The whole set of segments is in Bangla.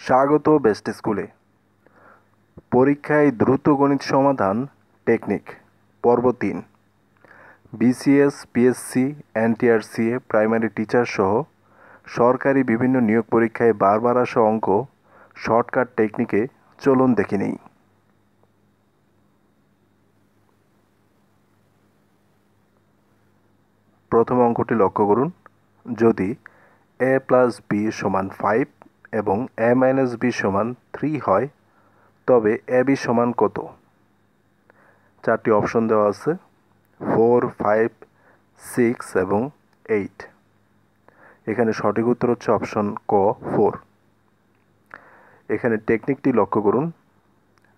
স্বাগত বেস্ট স্কুলে। পরীক্ষায় দ্রুত গণিত সমাধান টেকনিক পর্ব ৩। BCS, PSC, NTRCA, primary teacher সহ সরকারি বিভিন্ন নিয়োগ পরীক্ষায় বারবার আসা অঙ্ক শর্টকাট টেকনিকে চলুন দেখে নেই। প্রথম অঙ্কটি লক্ষ্য করুন। যদি a প্লাস বি সমান 5 এবং a মাইনাস বি সমান 3 হয়, তবে ab সমান কত? চারটি অপশন দেওয়া আছে: 4, 5, 6 এবং 8। এখানে সঠিক উত্তর হচ্ছে অপশন ক, 4। এখানে টেকনিকটি লক্ষ্য করুন।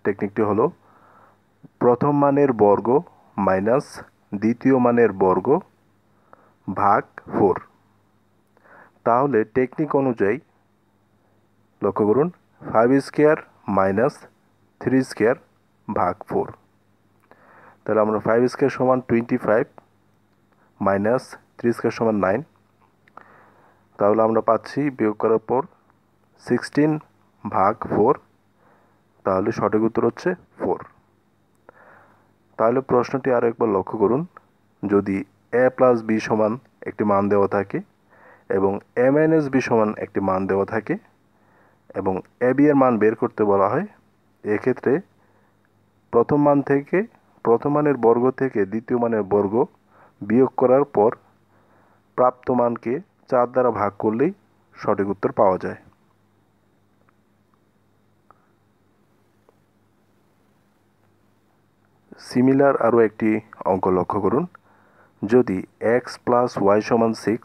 টেকনিকটি হলো প্রথম মানের বর্গ মাইনাস দ্বিতীয় মানের বর্গ ভাগ 4। তাহলে টেকনিক অনুযায়ী লক্ষ্য করুন, 5 স্কোয়ার মাইনাস 3 স্কোয়ার ভাগ 4। তাহলে আমরা 5 স্কোয়ার সমান 25 মাইনাস 3 স্কোয়ার সমান 9। তাহলে আমরা পাচ্ছি বিয়োগ করার পর 16 ভাগ 4। তাহলে সঠিক উত্তর হচ্ছে 4। তাহলে প্রশ্নটি আরও একবার লক্ষ্য করুন। যদি a প্লাস বি সমান একটি মান দেওয়া থাকে এবং a মাইনাস বি সমান একটি মান দেওয়া থাকে এবং ab এর মান বের করতে বলা হয়, এক্ষেত্রে প্রথম মানের বর্গ থেকে দ্বিতীয় মানের বর্গ বিয়োগ করার পর প্রাপ্ত মানকে 4 দ্বারা ভাগ করলেই সঠিক উত্তর পাওয়া যায়। সিমিলার আরও একটি অঙ্ক লক্ষ্য করুন। যদি x প্লাস ওয়াই সমান 6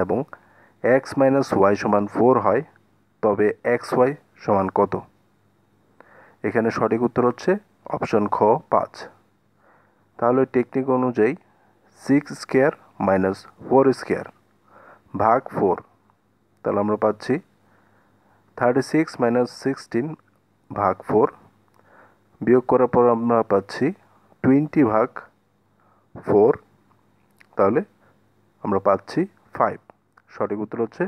এবং x মাইনাস ওয়াই সমান 4 হয়, তবে xy সমান কত? এখানে সঠিক উত্তর হচ্ছে অপশন খ, 5। তাহলে টেকনিক অনুযায়ী 6 স্কোয়ার মাইনাস 4 স্কোয়ার ভাগ 4। তাহলে আমরা পাচ্ছি 36 মাইনাস 16 ভাগ 4। বিয়োগ করার পর আমরা পাচ্ছি 20 ভাগ 4। তাহলে আমরা পাচ্ছি 5। সঠিক উত্তর হচ্ছে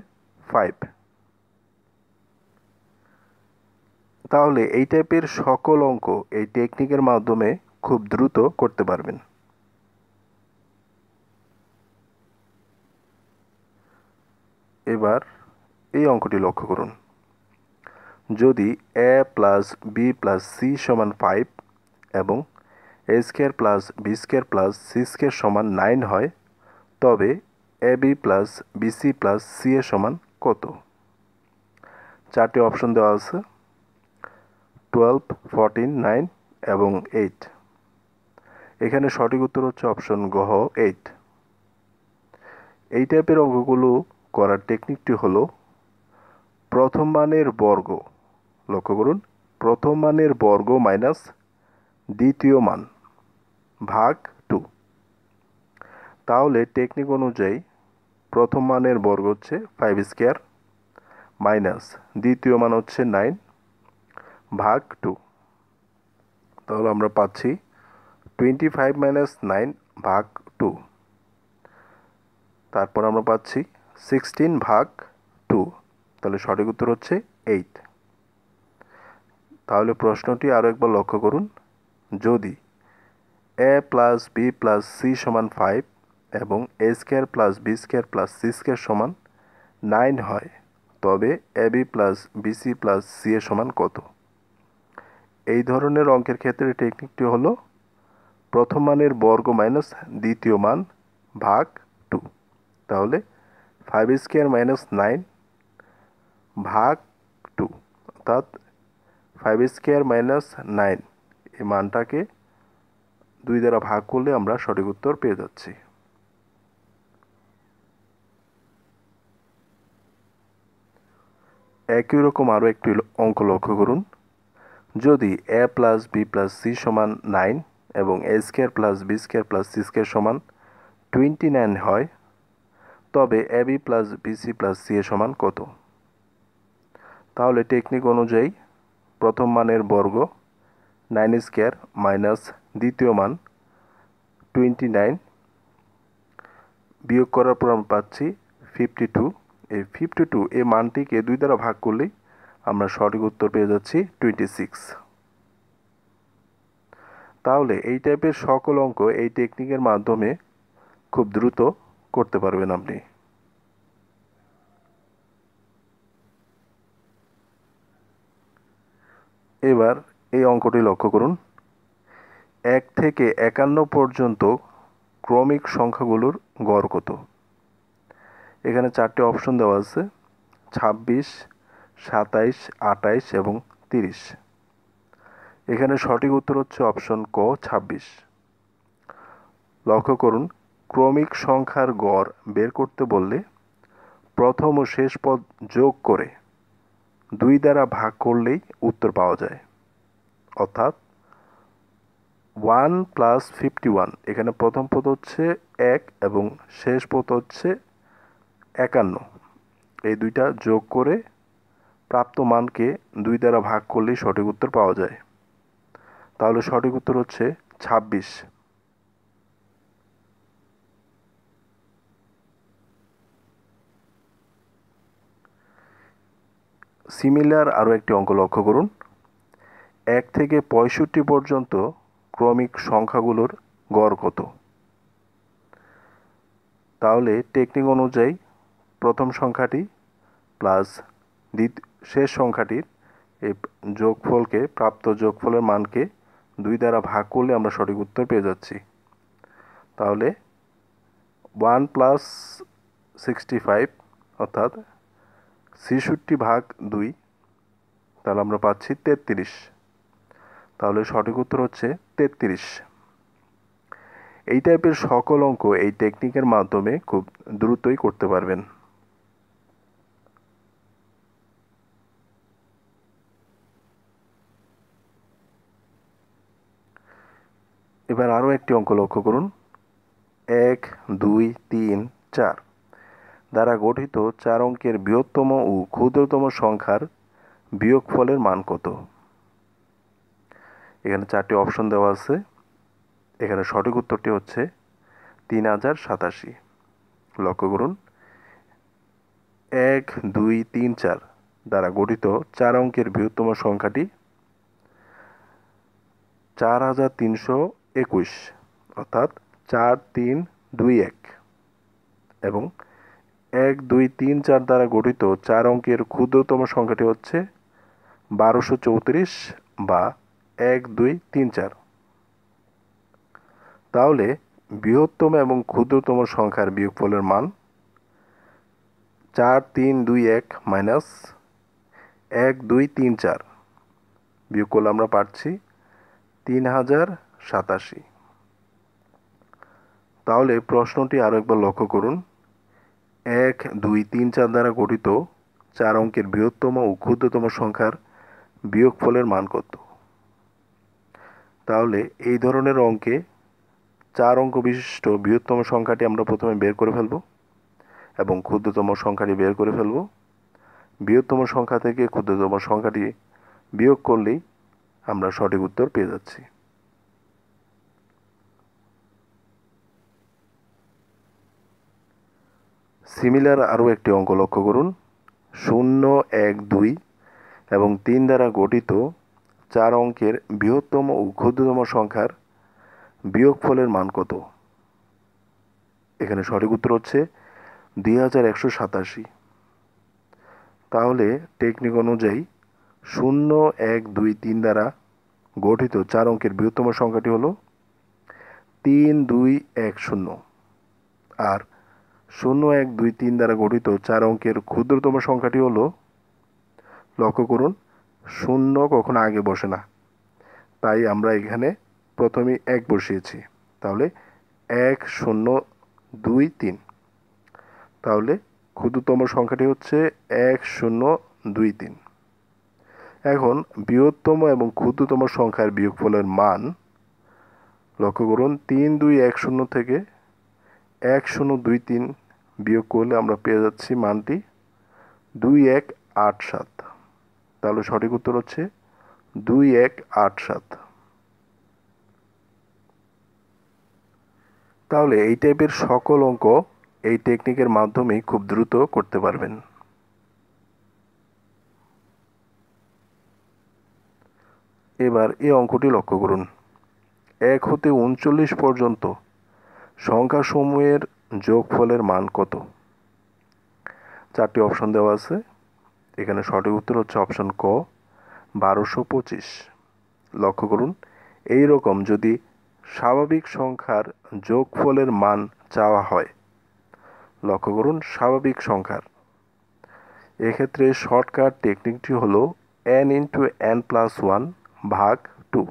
5। তাহলে এই টাইপের সকল অঙ্ক এই টেকনিকের মাধ্যমে খুব দ্রুত করতে পারবেন। এবার এই অঙ্কটি লক্ষ্য করুন। যদি a plus B plus C সমান 5 এবং a square plus B square plus C square সমান 9 হয়, তবে ab plus BC plus C এর সমান কত? চারটি অপশন দেওয়া আছে: 12, 14, 9 এবং 8। এখানে সঠিক উত্তর হচ্ছে অপশন গ, 8। এই টাইপের অঙ্কগুলো করার টেকনিকটি হলো প্রথম মানের বর্গ, লক্ষ্য করুন, প্রথম মানের বর্গ মাইনাস দ্বিতীয় মান ভাগ 2। তাহলে টেকনিক অনুযায়ী প্রথম মানের বর্গ হচ্ছে 5 স্কোয়ার মাইনাস দ্বিতীয় মান হচ্ছে 9 ভাগ 2। তাহলে আমরা পাচ্ছি 25 মাইনাস 9 ভাগ 2। তারপর আমরা পাচ্ছি 16 ভাগ 2। তাহলে সঠিক উত্তর হচ্ছে 8। তাহলে প্রশ্নটি আরও একবার লক্ষ্য করুন। যদি a plus B plus C সমান 5 এবং a square plus B square plus C square সমান 9 হয়, তবে ab plus BC plus C এর সমান কত? এই ধরনের অঙ্কের ক্ষেত্রে টেকনিকটি হলো প্রথম মানের বর্গ মাইনাস দ্বিতীয় মান ভাগ 2। তাহলে 5 স্কোয়ার মাইনাস 9 ভাগ 2, অর্থাৎ 5 স্কোয়ার মাইনাস 9 এই মানটাকে 2 দ্বারা ভাগ করলে আমরা সঠিক উত্তর পেয়ে যাচ্ছি। একই রকম আরও একটি অঙ্ক লক্ষ্য করুন। যদি a plus B plus C সমান 9 এবং a square plus B square plus C square সমান 29 হয়, তবে ab plus BC plus C এর সমান কত? তাহলে টেকনিক অনুযায়ী প্রথম মানের বর্গ 9 স্কোয়ার মাইনাস দ্বিতীয় মান 29 বিয়োগ করার পর আমরা পাচ্ছি 52। এই 52 এই মানটিকে 2 দ্বারা ভাগ করলেই আমরা সঠিক উত্তর পেয়ে যাচ্ছি 26। তাহলে এই টাইপের সকল অঙ্ক এই টেকনিকের মাধ্যমে খুব দ্রুত করতে পারবেন আপনি। এবার এই অঙ্কটি লক্ষ্য করুন। 1 থেকে 51 পর্যন্ত ক্রমিক সংখ্যাগুলোর গড় কত? এখানে 4টি অপশন দেওয়া আছে: 26, 27, 28 এবং 30। এখানে সঠিক উত্তর হচ্ছে অপশন ক, 26। লক্ষ্য করুন, ক্রমিক সংখ্যার গড় বের করতে বললে প্রথম ও শেষ পদ যোগ করে 2 দ্বারা ভাগ করলেই উত্তর পাওয়া যায়। অর্থাৎ 1 + 51, এখানে প্রথম পদ হচ্ছে 1 এবং শেষ পদ হচ্ছে 51। এই দুইটা যোগ করে প্রাপ্ত মানকে 2 দ্বারা ভাগ করলেই সঠিক উত্তর পাওয়া যায়। তাহলে সঠিক উত্তর হচ্ছে 26। সিমিলার আরও একটি অঙ্ক লক্ষ্য করুন। 1 থেকে 65 পর্যন্ত ক্রমিক সংখ্যাগুলোর গড় কত? তাহলে টেকনিক অনুযায়ী প্রথম সংখ্যাটি প্লাস শেষ সংখ্যাটির এই যোগফলকে, প্রাপ্ত যোগফলের মানকে 2 দ্বারা ভাগ করলে আমরা সঠিক উত্তর পেয়ে যাচ্ছি। তাহলে 1 + 65 অর্থাৎ 66/2, তাহলে আমরা পাচ্ছি 33। তাহলে সঠিক উত্তর হচ্ছে 33। এই টাইপের সকল অঙ্ক এই টেকনিকের মাধ্যমে খুব দ্রুতই করতে পারবেন। এবার আরও একটি অঙ্ক লক্ষ্য করুন। 1, 2, 3, 4 দ্বারা গঠিত 4 অঙ্কের বৃহত্তম ও ক্ষুদ্রতম সংখ্যার বিয়োগফলের মান কত? এখানে 4টি অপশন দেওয়া আছে। এখানে সঠিক উত্তরটি হচ্ছে 3087। লক্ষ্য করুন, 1, 2, 3, 4 দ্বারা গঠিত 4 অঙ্কের বৃহত্তম সংখ্যাটি 4321, অর্থাৎ 4321, এবং 1, 2, 3, 4 দ্বারা গঠিত 4 অঙ্কের ক্ষুদ্রতম সংখ্যাটি হচ্ছে 1234 বা 1, 2, 3, 4। তাহলে বৃহত্তম এবং ক্ষুদ্রতম সংখ্যার বিয়োগফলের মান 4321 মাইনাস 1, 2, 3, 4 বিয়োগ করলে আমরা পাচ্ছি 3087। তাহলে প্রশ্নটি আরও একবার লক্ষ্য করুন। 1, 2, 3, 4 দ্বারা গঠিত 4 অঙ্কের বৃহত্তম ও ক্ষুদ্রতম সংখ্যার বিয়োগফলের মান কত? তাহলে এই ধরনের অঙ্কে 4 অঙ্ক বিশিষ্ট বৃহত্তম সংখ্যাটি আমরা প্রথমে বের করে ফেলব এবং ক্ষুদ্রতম সংখ্যাটি বের করে ফেলব। বৃহত্তম সংখ্যা থেকে ক্ষুদ্রতম সংখ্যাটি বিয়োগ করলেই আমরা সঠিক উত্তর পেয়ে যাচ্ছি। সিমিলার আরও একটি অঙ্ক লক্ষ্য করুন। 0, 1, 2 এবং 3 দ্বারা গঠিত 4 অঙ্কের বৃহত্তম ও ক্ষুদ্রতম সংখ্যার বিয়োগফলের মান কত? এখানে সঠিক উত্তর হচ্ছে 2187। তাহলে টেকনিক অনুযায়ী 0, 1, 2, 3 দ্বারা গঠিত 4 অঙ্কের বৃহত্তম সংখ্যাটি হলো 3210, আর 0, 1, 2, 3 দ্বারা গঠিত 4 অঙ্কের ক্ষুদ্রতম সংখ্যাটি হলো, লক্ষ্য করুন, 0 কখনো আগে বসে না, তাই আমরা এখানে প্রথমেই 1 বসিয়েছি। তাহলে 1, 0, 2, 3। তাহলে ক্ষুদ্রতম সংখ্যাটি হচ্ছে 1, 0, 2, 3। এখন বৃহত্তম এবং ক্ষুদ্রতম সংখ্যার বিয়োগফলের মান লক্ষ্য করুন। 3210 থেকে 1023 বিয়োগ করলে আমরা পেয়ে যাচ্ছি মানটি 2187। তাহলে সঠিক উত্তর হচ্ছে 2187। তাহলে এই টাইপের সকল অঙ্ক এই টেকনিকের মাধ্যমেই খুব দ্রুত করতে পারবেন। এবার এই অঙ্কটি লক্ষ্য করুন। 1 হতে 39 পর্যন্ত সংখ্যাসমূহের যোগফলের মান কত? 4টি অপশন দেওয়া আছে। এখানে সঠিক উত্তর হচ্ছে অপশন ক, 1225। লক্ষ্য করুন, এই রকম যদি স্বাভাবিক সংখ্যার যোগফলের মান চাওয়া হয়, লক্ষ্য করুন স্বাভাবিক সংখ্যার, এক্ষেত্রে শর্টকাট টেকনিকটি হলো n × n+1 ভাগ 2।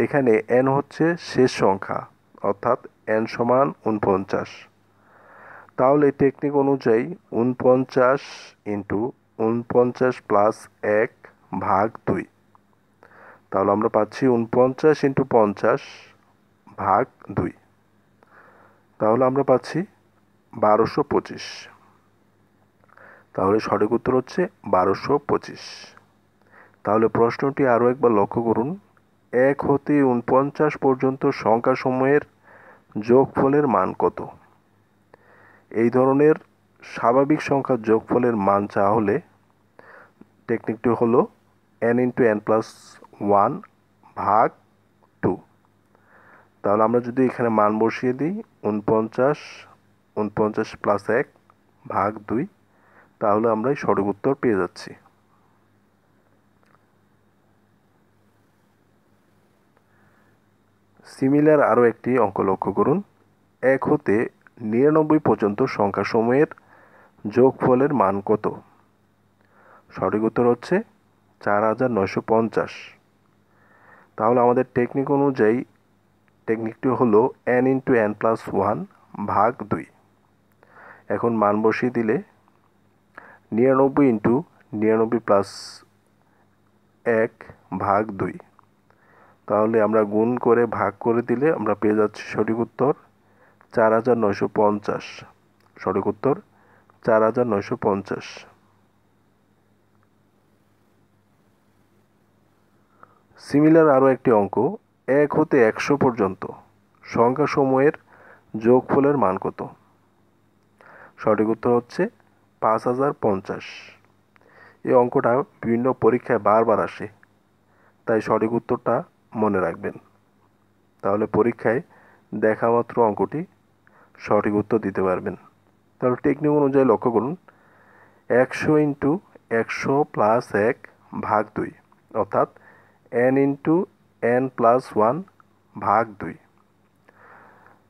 এখানে n হচ্ছে শেষ সংখ্যা, অর্থাৎ n সমান 49। তাহলে টেকনিক অনুযায়ী 49 × 49 + 1 ভাগ 2। তাহলে আমরা পাচ্ছি 49 × 50 ভাগ 2। তাহলে আমরা পাচ্ছি 1225। তাহলে সঠিক উত্তর হচ্ছে 1225। তাহলে প্রশ্নটি আরও একবার লক্ষ্য করুন। 1 হতে 49 পর্যন্ত সংখ্যাসমূহের যোগফলের মান কত? এই ধরনের স্বাভাবিক সংখ্যার যোগফলের মান চাওয়া হলে টেকনিকটি হলো n × n+1 ভাগ 2। তাহলে আমরা যদি এখানে মান বসিয়ে দিই 49 + 1 ভাগ 2, তাহলে আমরা এই সঠিক উত্তর পেয়ে যাচ্ছি। সিমিলার আরও একটি অঙ্ক লক্ষ্য করুন। 1 হতে 99 পর্যন্ত সংখ্যাসমূহের যোগফলের মান কত? সঠিক উত্তর হচ্ছে 4950। তাহলে আমাদের টেকনিক অনুযায়ী টেকনিকটি হলো n × n+1 ভাগ 2। এখন মান বসিয়ে দিলে 99 × 99 + 1 ভাগ 2। তাহলে আমরা গুণ করে ভাগ করে দিলে আমরা পেয়ে যাচ্ছি সঠিক উত্তর 4950। সঠিক উত্তর 4950। সিমিলার আরও একটি অঙ্ক। 1 হতে 100 পর্যন্ত সংখ্যাসমূহের যোগফলের মান কত? সঠিক উত্তর হচ্ছে 5050। এই অঙ্কটা বিভিন্ন পরীক্ষায় বারবার আসে, তাই সঠিক উত্তরটা মনে রাখবেন। তাহলে পরীক্ষায় দেখা মাত্র অঙ্কটি সঠিক উত্তর দিতে পারবেন। তাহলে টেকনিক অনুযায়ী লক্ষ্য করুন, 100 × 100 + 1 ভাগ 2, অর্থাৎ n × n+1 ভাগ 2।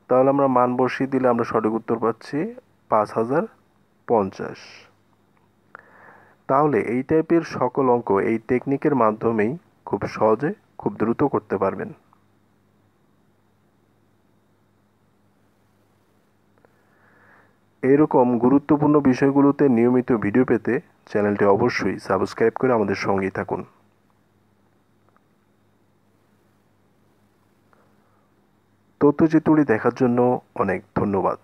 তাহলে আমরা মান বসিয়ে দিলে আমরা সঠিক উত্তর পাচ্ছি 5050। তাহলে এই টাইপের সকল অঙ্ক এই টেকনিকের মাধ্যমেই খুব সহজে, খুব দ্রুত করতে পারবেন। এরকম গুরুত্বপূর্ণ বিষয়গুলোতে নিয়মিত ভিডিও পেতে চ্যানেলটি অবশ্যই সাবস্ক্রাইব করে আমাদের সঙ্গেই থাকুন। তথ্যচিত্রটি দেখার জন্য অনেক ধন্যবাদ।